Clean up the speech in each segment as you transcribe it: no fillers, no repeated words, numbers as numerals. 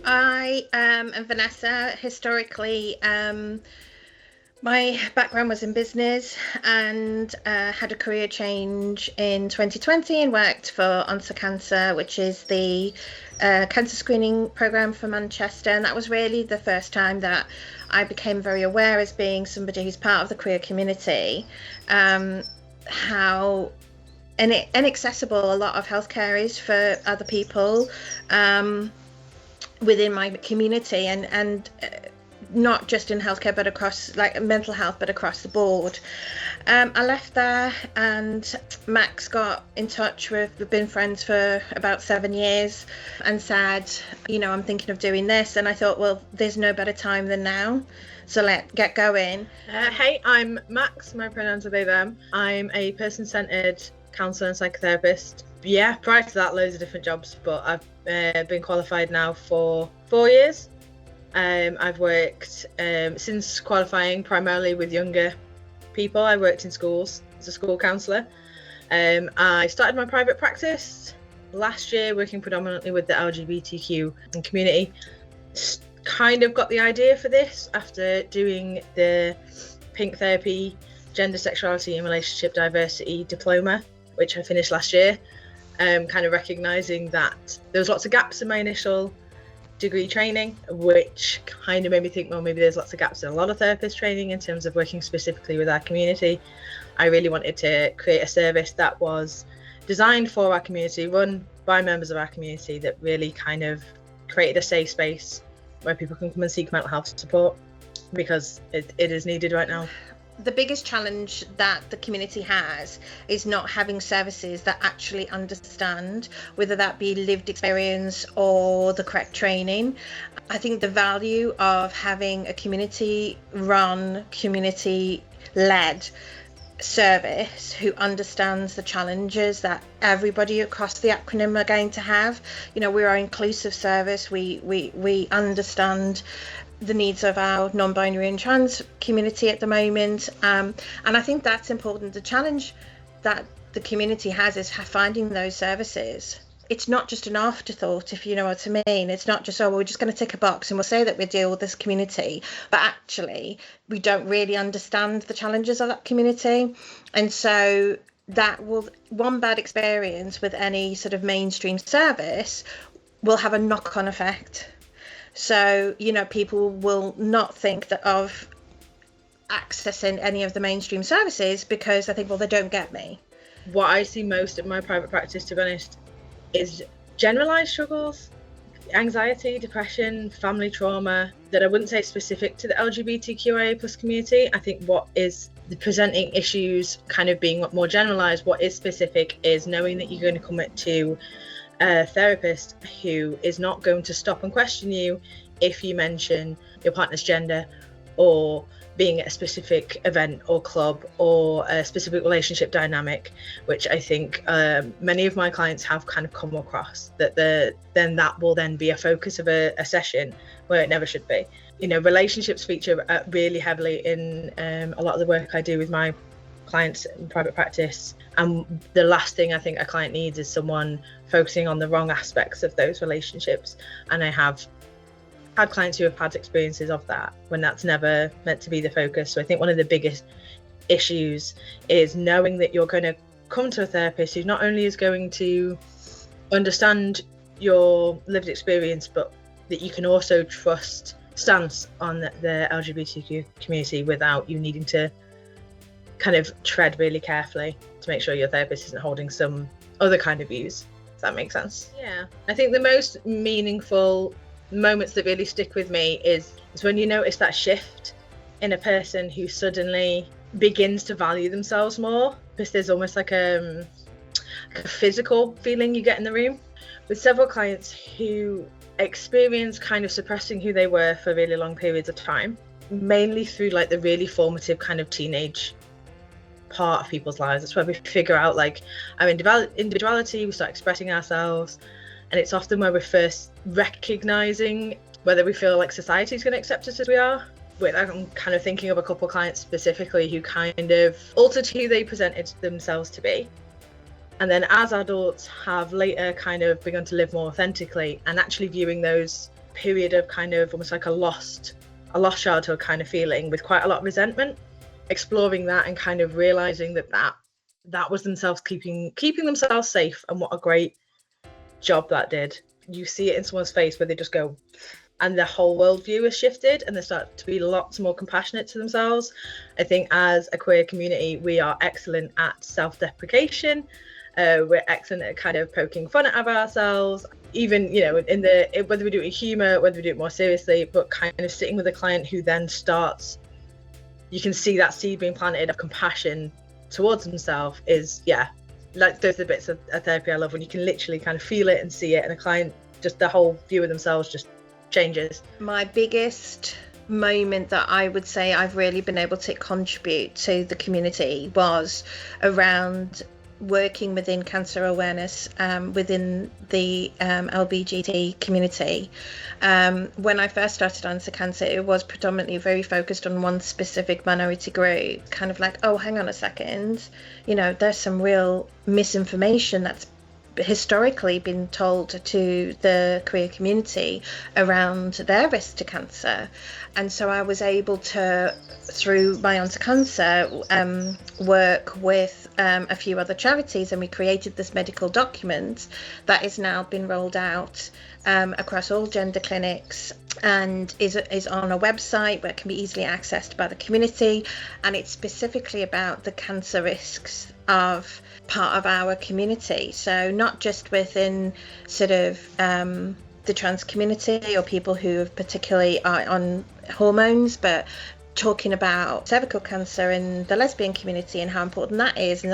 I am Vanessa. Historically, my background was in business and had a career change in 2020 and worked for Answer Cancer, which is the cancer screening program for Manchester. And that was really the first time that I became very aware, as being somebody who's part of the queer community, how inaccessible a lot of healthcare is for other people within my community, and not just in healthcare but across, like, mental health, but across the board. I left there and Max got in touch we've been friends for about 7 years, and said, I'm thinking of doing this. And I thought, well, there's no better time than now, so let's get going. Hey, I'm Max, my pronouns are they, them. I'm a person-centred counsellor and psychotherapist. Yeah, prior to that, loads of different jobs, but I've been qualified now for 4 years. I've worked since qualifying primarily with younger people. I worked in schools as a school counsellor. I started my private practice last year, working predominantly with the LGBTQ community. Kind of got the idea for this after doing the Pink Therapy Gender, Sexuality and Relationship Diversity diploma, which I finished last year. Kind of recognising that there was lots of gaps in my initial degree training, which kind of made me think, well, maybe there's lots of gaps in a lot of therapist training in terms of working specifically with our community. I really wanted to create a service that was designed for our community, run by members of our community, that really kind of created a safe space where people can come and seek mental health support, because it is needed right now. The biggest challenge that the community has is not having services that actually understand, whether that be lived experience or the correct training. I think the value of having a community-run, community-led service who understands the challenges that everybody across the acronym are going to have. We're an inclusive service. We understand the needs of our non-binary and trans community at the moment, and I think that's important. The challenge that the community has is finding those services. It's not just an afterthought, if you know what I mean. It's not just, we're just going to tick a box and we'll say that we deal with this community, but actually we don't really understand the challenges of that community. And so one bad experience with any sort of mainstream service will have a knock-on effect. So, people will not think of accessing any of the mainstream services because they think, well, they don't get me. What I see most at my private practice, to be honest, is generalised struggles, anxiety, depression, family trauma, that I wouldn't say specific to the LGBTQIA plus community. I think what is the presenting issues kind of being more generalised, what is specific is knowing that you're going to come to a therapist who is not going to stop and question you if you mention your partner's gender, or being at a specific event or club, or a specific relationship dynamic, which I think many of my clients have kind of come across, that that will then be a focus of a session where it never should be. Relationships feature really heavily in a lot of the work I do with my clients in private practice, and the last thing I think a client needs is someone focusing on the wrong aspects of those relationships. And I have had clients who have had experiences of that when that's never meant to be the focus. So I think one of the biggest issues is knowing that you're going to come to a therapist who not only is going to understand your lived experience, but that you can also trust stance on the LGBTQ community without you needing to kind of tread really carefully to make sure your therapist isn't holding some other kind of views. Does that make sense? Yeah. I think the most meaningful moments that really stick with me is when you notice that shift in a person who suddenly begins to value themselves more, because there's almost like a physical feeling you get in the room. With several clients who experience kind of suppressing who they were for really long periods of time, mainly through like the really formative kind of teenage part of people's lives. That's where we figure out like our individuality, we start expressing ourselves, and it's often where we're first recognizing whether we feel like society is going to accept us as we are. I'm kind of thinking of a couple of clients specifically who kind of altered who they presented themselves to be, and then as adults have later kind of begun to live more authentically and actually viewing those period of kind of almost like a lost childhood kind of feeling, with quite a lot of resentment, exploring that and kind of realizing that was themselves keeping themselves safe, and what a great job that did. You see it in someone's face where they just go, and their whole worldview has shifted, and they start to be lots more compassionate to themselves. I think as a queer community, we are excellent at self-deprecation. We're excellent at kind of poking fun at ourselves, even, you know, whether we do it with humour, whether we do it more seriously, but kind of sitting with a client who then starts, you can see that seed being planted of compassion towards themselves is, yeah, like those are the bits of therapy I love, when you can literally kind of feel it and see it, and a client, just the whole view of themselves just changes. My biggest moment that I would say I've really been able to contribute to the community was around working within cancer awareness within the LGBT community. When I first started Answer Cancer, it was predominantly very focused on one specific minority group, kind of like, oh, hang on a second, you know, there's some real misinformation that's historically been told to the queer community around their risk to cancer. And so I was able to, through my Answer Cancer, work with a few other charities, and we created this medical document that has now been rolled out across all gender clinics, and is on a website where it can be easily accessed by the community. And it's specifically about the cancer risks of part of our community, so not just within sort of the trans community or people who have particularly are on hormones, but talking about cervical cancer in the lesbian community and how important that is. And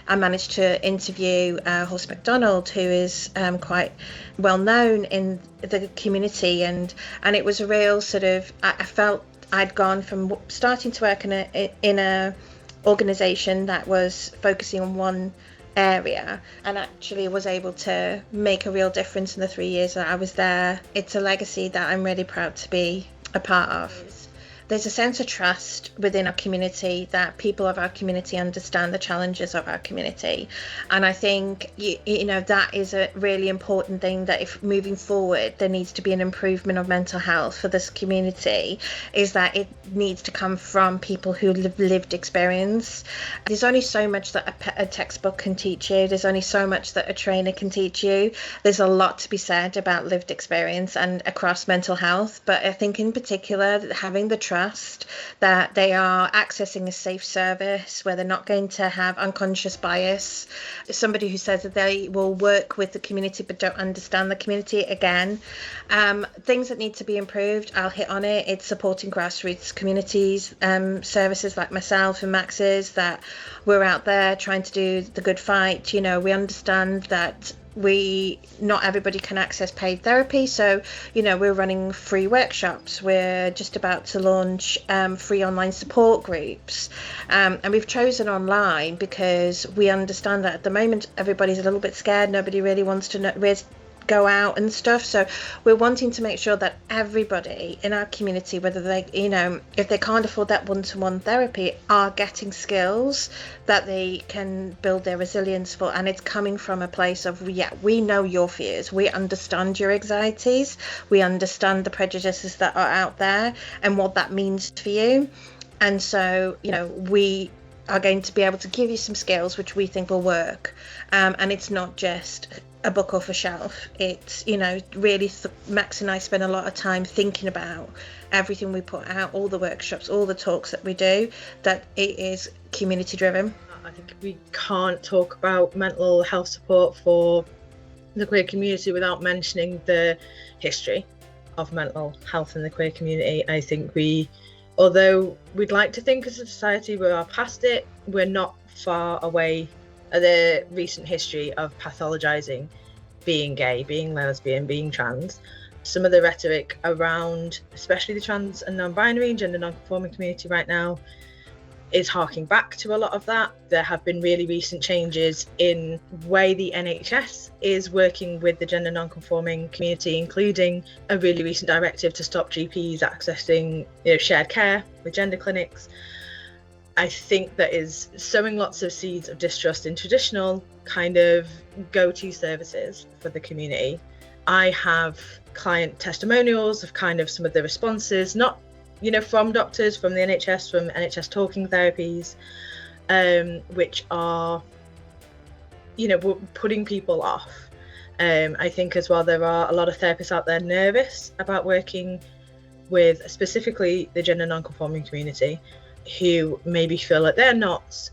I managed to interview Horst MacDonald, who is quite well known in the community, and it was a real sort of, I felt I'd gone from starting to work in a organisation that was focusing on one area, and actually was able to make a real difference in the 3 years that I was there. It's a legacy that I'm really proud to be a part of. There's a sense of trust within our community that people of our community understand the challenges of our community. And I think, you know, that is a really important thing, that if moving forward there needs to be an improvement of mental health for this community, is that it needs to come from people who have lived experience. There's only so much that a textbook can teach you. There's only so much that a trainer can teach you. There's a lot to be said about lived experience and across mental health. But I think in particular, having the trust that they are accessing a safe service where they're not going to have unconscious bias. Somebody who says that they will work with the community but don't understand the community, again, things that need to be improved, I'll hit on it. It's supporting grassroots communities, services like myself and Max's, that we're out there trying to do the good fight. You know, we understand that not everybody can access paid therapy, so, you know, we're running free workshops. We're just about to launch free online support groups, and we've chosen online because we understand that at the moment everybody's a little bit scared. Nobody really wants to go out and stuff, so we're wanting to make sure that everybody in our community, whether they, you know, if they can't afford that one-to-one therapy, are getting skills that they can build their resilience for. And it's coming from a place of, yeah, we know your fears, we understand your anxieties, we understand the prejudices that are out there and what that means for you. And so, you know, we are going to be able to give you some skills which we think will work, and it's not just a book off a shelf. It's, you know, really Max and I spend a lot of time thinking about everything we put out, all the workshops, all the talks that we do, that it is community driven. I think we can't talk about mental health support for the queer community without mentioning the history of mental health in the queer community. I think although we'd like to think as a society we are past it, we're not far away. The recent history of pathologizing being gay, being lesbian, being trans. Some of the rhetoric around, especially the trans and non-binary and gender non-conforming community right now, is harking back to a lot of that. There have been really recent changes in the way the NHS is working with the gender non-conforming community, including a really recent directive to stop GPs accessing, you know, shared care with gender clinics. I think that is sowing lots of seeds of distrust in traditional kind of go-to services for the community. I have client testimonials of kind of some of the responses, not, from doctors, from the NHS, from NHS talking therapies, which are, putting people off. I think as well, there are a lot of therapists out there nervous about working with specifically the gender non-conforming community, who maybe feel like they're not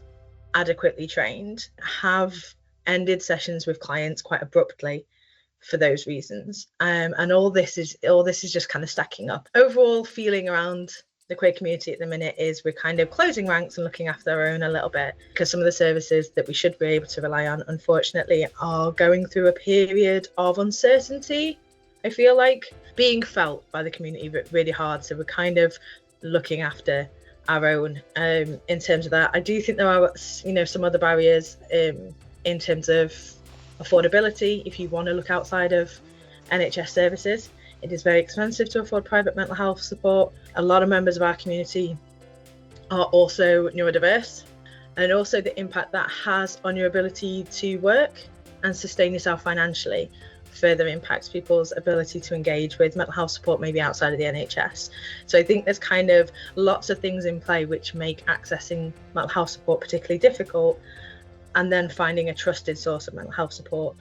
adequately trained, have ended sessions with clients quite abruptly for those reasons, and all this is just kind of stacking up. Overall feeling around the queer community at the minute is we're kind of closing ranks and looking after our own a little bit, because some of the services that we should be able to rely on, unfortunately, are going through a period of uncertainty. I feel like being felt by the community really hard, so we're kind of looking after our own in terms of that. I do think there are some other barriers in terms of affordability. If you want to look outside of NHS services, it is very expensive to afford private mental health support. A lot of members of our community are also neurodiverse, and also the impact that has on your ability to work and sustain yourself financially further impacts people's ability to engage with mental health support maybe outside of the NHS. So I think there's kind of lots of things in play which make accessing mental health support particularly difficult, and then finding a trusted source of mental health support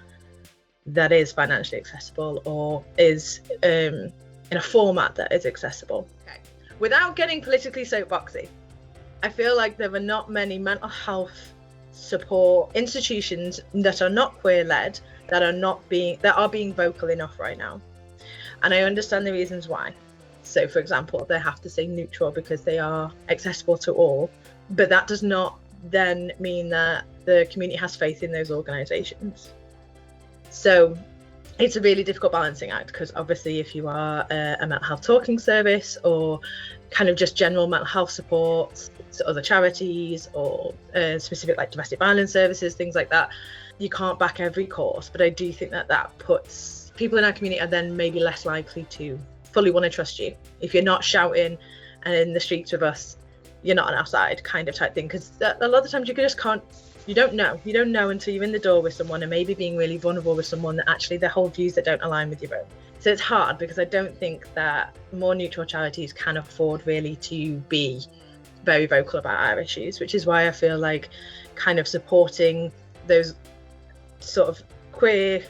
that is financially accessible or is in a format that is accessible. Okay. Without getting politically soapboxy, I feel like there are not many mental health support institutions that are not queer-led that are being vocal enough right now. And I understand the reasons why. So, for example, they have to say neutral because they are accessible to all, but that does not then mean that the community has faith in those organisations. So it's a really difficult balancing act, because obviously if you are a mental health talking service or kind of just general mental health support to other charities or specific like domestic violence services, things like that, you can't back every cause. But I do think that puts people in our community are then maybe less likely to fully want to trust you. If you're not shouting and in the streets with us, you're not on our side kind of type thing, because a lot of the times you don't know until you're in the door with someone and maybe being really vulnerable with someone that actually they hold views that don't align with your own. So it's hard, because I don't think that more neutral charities can afford really to be very vocal about our issues, which is why I feel like kind of supporting those sort of queer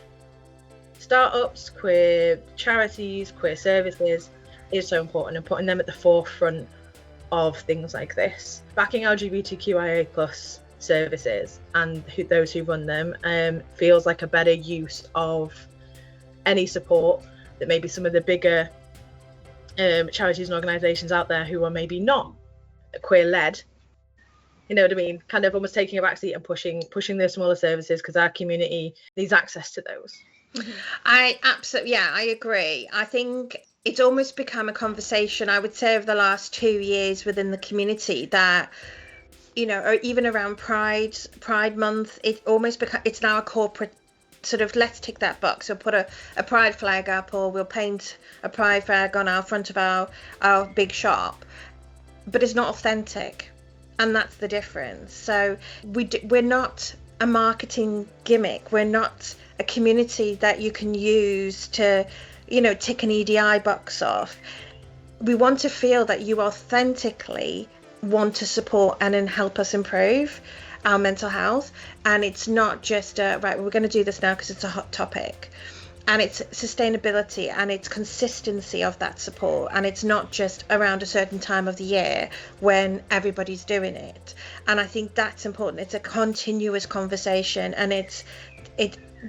startups, queer charities, queer services is so important, and putting them at the forefront of things like this. Backing LGBTQIA+ services and those who run them feels like a better use of any support that maybe some of the bigger charities and organisations out there who are maybe not queer-led, you know what I mean, kind of almost taking a backseat and pushing those smaller services, because our community needs access to those. I agree. I think it's almost become a conversation, I would say, over the last 2 years within the community that, or even around Pride Month, it almost it's now a corporate sort of, let's tick that box. We'll put a Pride flag up, or we'll paint a Pride flag on our front of our big shop, but it's not authentic, and that's the difference. So we're not a marketing gimmick. We're not a community that you can use to, tick an EDI box off. We want to feel that you authentically want to support and then help us improve our mental health, and it's not just right, we're going to do this now because it's a hot topic. And it's sustainability and it's consistency of that support, and it's not just around a certain time of the year when everybody's doing it. And I think that's important. It's a continuous conversation, and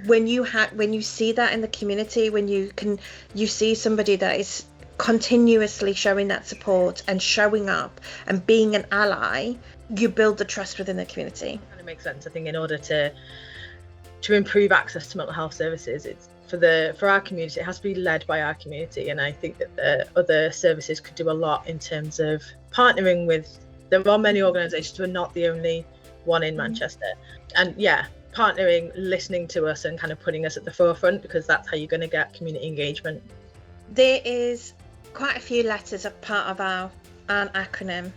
when you see that in the community, when you see somebody that is continuously showing that support and showing up and being an ally, you build the trust within the community. And it makes sense. I think in order to improve access to mental health services, it's for our community, it has to be led by our community. And I think that the other services could do a lot in terms of partnering with. There are many organisations, we're not the only one in Manchester, and partnering, listening to us and kind of putting us at the forefront, because that's how you're going to get community engagement. There is quite a few letters as part of our acronym,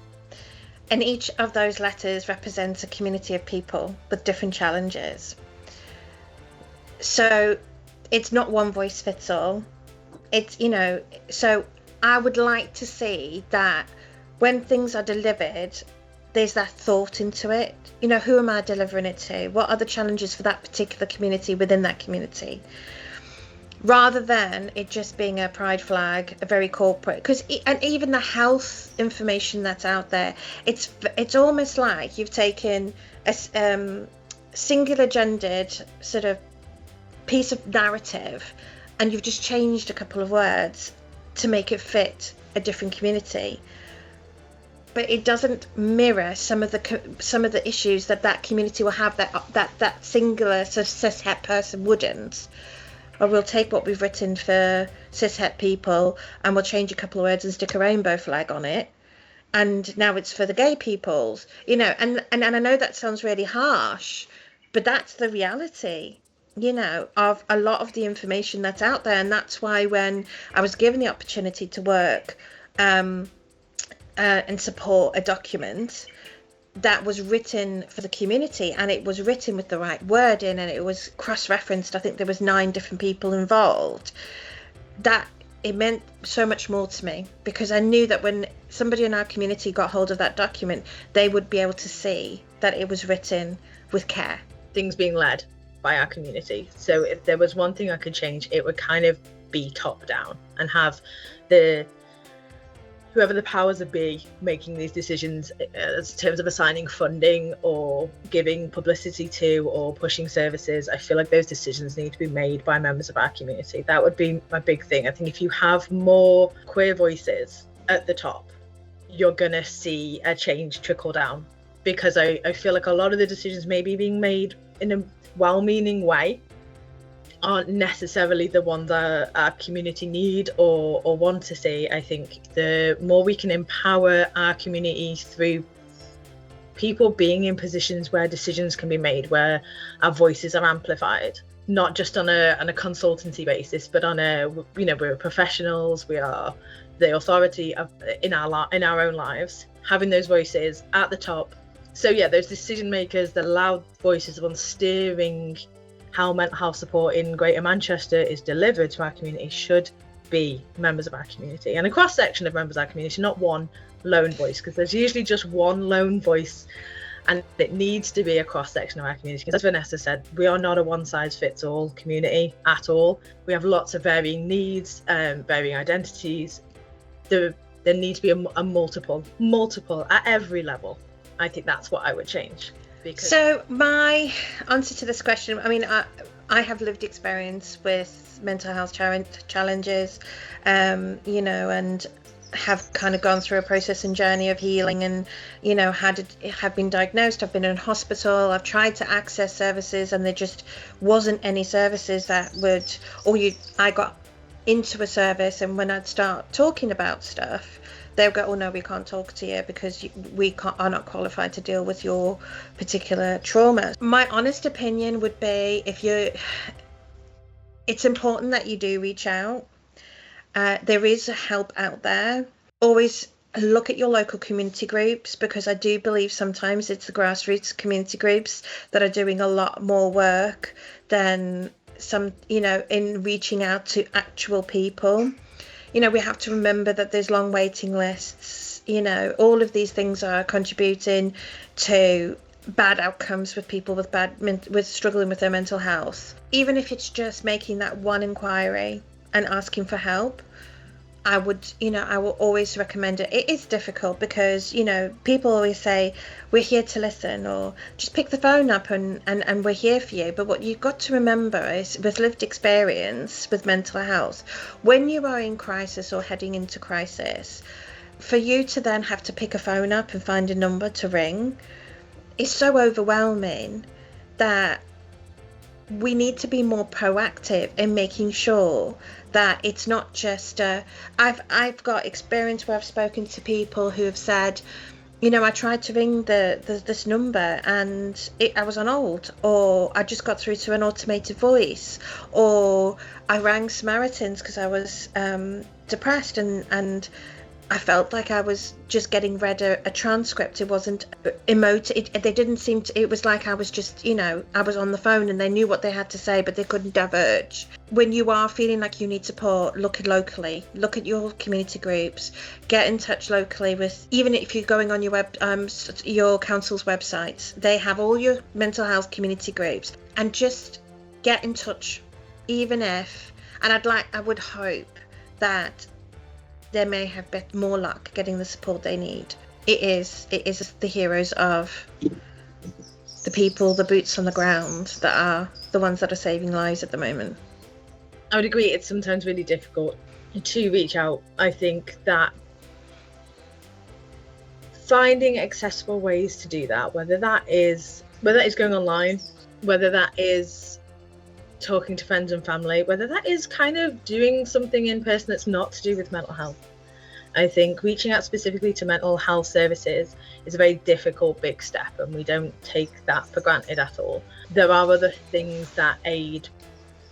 and each of those letters represents a community of people with different challenges. So it's not one voice fits all. It's, so I would like to see that when things are delivered, there's that thought into it. Who am I delivering it to? What are the challenges for that particular community within that community? Rather than it just being a pride flag, a very corporate, and even the health information that's out there, it's almost like you've taken a singular gendered sort of piece of narrative and you've just changed a couple of words to make it fit a different community, but it doesn't mirror some of the issues that community will have that singular sort of cishet person wouldn't. Or we'll take what we've written for cishet people and we'll change a couple of words and stick a rainbow flag on it, and now it's for the gay peoples, and I know that sounds really harsh, but that's the reality, of a lot of the information that's out there. And that's why when I was given the opportunity to work and support a document that was written for the community, and it was written with the right wording, and it was cross-referenced, I think there was 9 different people involved, that it meant so much more to me, because I knew that when somebody in our community got hold of that document, they would be able to see that it was written with care. Things being led by our community. So if there was one thing I could change, it would kind of be top down and have whoever the powers that be making these decisions in terms of assigning funding or giving publicity to or pushing services. I feel like those decisions need to be made by members of our community. That would be my big thing. I think if you have more queer voices at the top, you're gonna see a change trickle down, because I feel like a lot of the decisions may be being made in a well-meaning way aren't necessarily the ones our community need or want to see. I think the more we can empower our community through people being in positions where decisions can be made, where our voices are amplified, not just on a consultancy basis, but on we're professionals, we are the authority in our own lives, having those voices at the top. So yeah, those decision makers, the loud voices on steering how mental health support in Greater Manchester is delivered to our community should be members of our community, and a cross section of members of our community, not one lone voice, because there's usually just one lone voice, and it needs to be a cross section of our community. Because as Vanessa said, we are not a one size fits all community at all. We have lots of varying needs, varying identities. There need to be a multiple at every level. I think that's what I would change. So my answer to this question, I mean, I have lived experience with mental health challenges, and have kind of gone through a process and journey of healing, and have been diagnosed. I've been in hospital. I've tried to access services, and there just wasn't any services that would, I got into a service, and when I'd start talking about stuff, they'll go, oh no, we can't talk to you because are not qualified to deal with your particular trauma. My honest opinion would be, it's important that you do reach out. There is help out there. Always look at your local community groups, because I do believe sometimes it's the grassroots community groups that are doing a lot more work than some, in reaching out to actual people. We have to remember that there's long waiting lists. All of these things are contributing to bad outcomes with people with struggling with their mental health. Even if it's just making that one inquiry and asking for help, I will always recommend it. It is difficult because, people always say, we're here to listen, or just pick the phone up and we're here for you. But what you've got to remember is, with lived experience with mental health, when you are in crisis or heading into crisis, for you to then have to pick a phone up and find a number to ring is so overwhelming that we need to be more proactive in making sure that it's not just I've got experience where I've spoken to people who have said, I tried to ring this number and I was on hold, or I just got through to an automated voice, or I rang Samaritans because I was depressed, and I felt like I was just getting read a transcript. It wasn't emotive. They didn't seem to, it was like I was just, I was on the phone and they knew what they had to say, but they couldn't diverge. When you are feeling like you need support, look locally, look at your community groups, get in touch locally with, even if you're going on your council's websites, they have all your mental health community groups, and just get in touch, even if, and I would hope that they may have more luck getting the support they need. It is the heroes of the people, the boots on the ground, that are the ones that are saving lives at the moment. I would agree, it's sometimes really difficult to reach out. I think that finding accessible ways to do that, whether that is going online, whether that is talking to friends and family, whether that is kind of doing something in person that's not to do with mental health. I think reaching out specifically to mental health services is a very difficult big step, and we don't take that for granted at all. There are other things that aid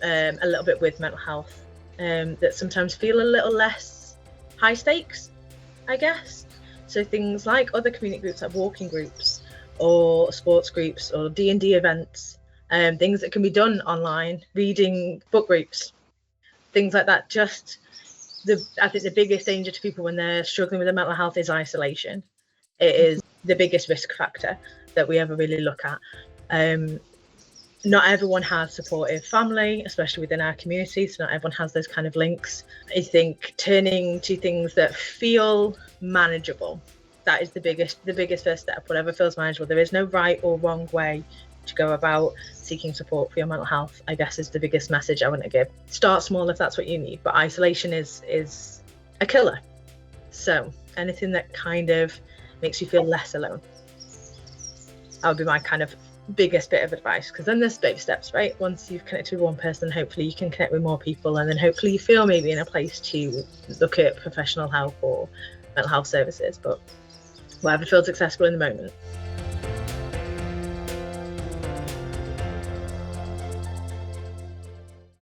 a little bit with mental health that sometimes feel a little less high stakes, I guess. So things like other community groups, like walking groups or sports groups or D&D events, things that can be done online, reading book groups, things like that. I think the biggest danger to people when they're struggling with their mental health is isolation. It is the biggest risk factor that we ever really look at. Not everyone has supportive family, especially within our community, so not everyone has those kind of links. I think turning to things that feel manageable, that is the biggest first step. Whatever feels manageable. There is no right or wrong way to go about seeking support for your mental health, I guess, is the biggest message I want to give. Start small if that's what you need, but isolation is a killer. So anything that kind of makes you feel less alone, that would be my kind of biggest bit of advice, because then there's baby steps, right? Once you've connected with one person, hopefully you can connect with more people, and then hopefully you feel maybe in a place to look at professional help or mental health services, but whatever feels accessible in the moment.